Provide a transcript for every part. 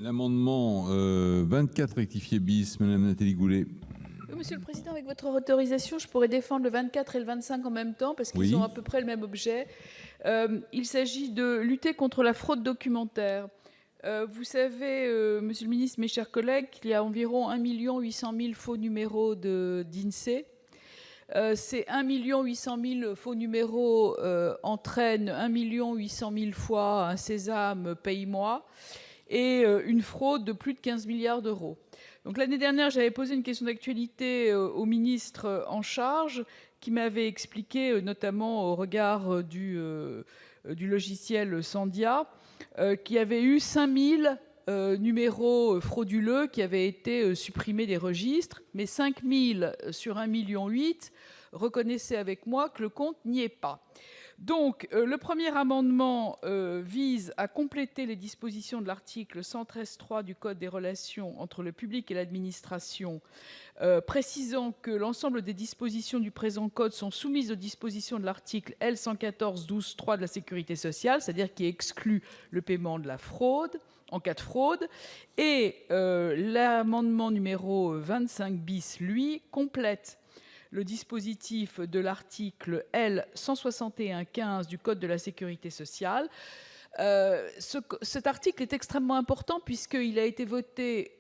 L'amendement 24 rectifié bis, Madame Nathalie Goulet. Monsieur le Président, avec votre autorisation, je pourrais défendre le 24 et le 25 en même temps, parce qu'ils Oui. ont à peu près le même objet. Il s'agit de lutter contre la fraude documentaire. Vous savez, Monsieur le Ministre, mes chers collègues, qu'il y a environ 1 800 000 faux numéros d'INSEE. Ces 1 800 000 faux numéros entraînent 1 800 000 fois un sésame paye-moi et une fraude de plus de 15 milliards d'euros. Donc l'année dernière, j'avais posé une question d'actualité au ministre en charge qui m'avait expliqué, notamment au regard du logiciel Sandia, qu'il y avait eu 5000 numéros frauduleux qui avaient été supprimés des registres, mais 5000 sur 1,8 million reconnaissaient avec moi que le compte n'y est pas. Donc, le premier amendement vise à compléter les dispositions de l'article 113.3 du Code des relations entre le public et l'administration, précisant que l'ensemble des dispositions du présent code sont soumises aux dispositions de l'article L. 114-12-3 de la Sécurité sociale, c'est-à-dire qui exclut le paiement de la fraude, en cas de fraude, et l'amendement numéro 25 bis, lui, complète le dispositif de l'article L. 161-15 du Code de la sécurité sociale. Cet article est extrêmement important puisqu'il a été voté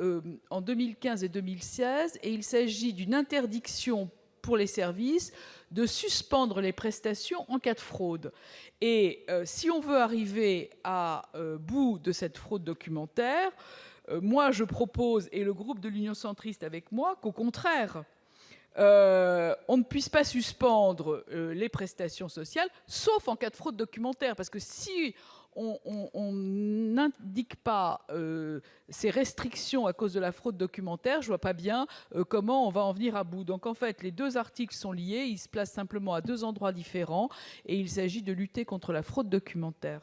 en 2015 et 2016 et il s'agit d'une interdiction pour les services de suspendre les prestations en cas de fraude. Et si on veut arriver à bout de cette fraude documentaire, moi je propose, et le groupe de l'Union centriste avec moi, qu'au contraire, on ne puisse pas suspendre les prestations sociales, sauf en cas de fraude documentaire. Parce que si on n'indique pas ces restrictions à cause de la fraude documentaire, je ne vois pas bien comment on va en venir à bout. Donc en fait, les deux articles sont liés, ils se placent simplement à deux endroits différents, et il s'agit de lutter contre la fraude documentaire.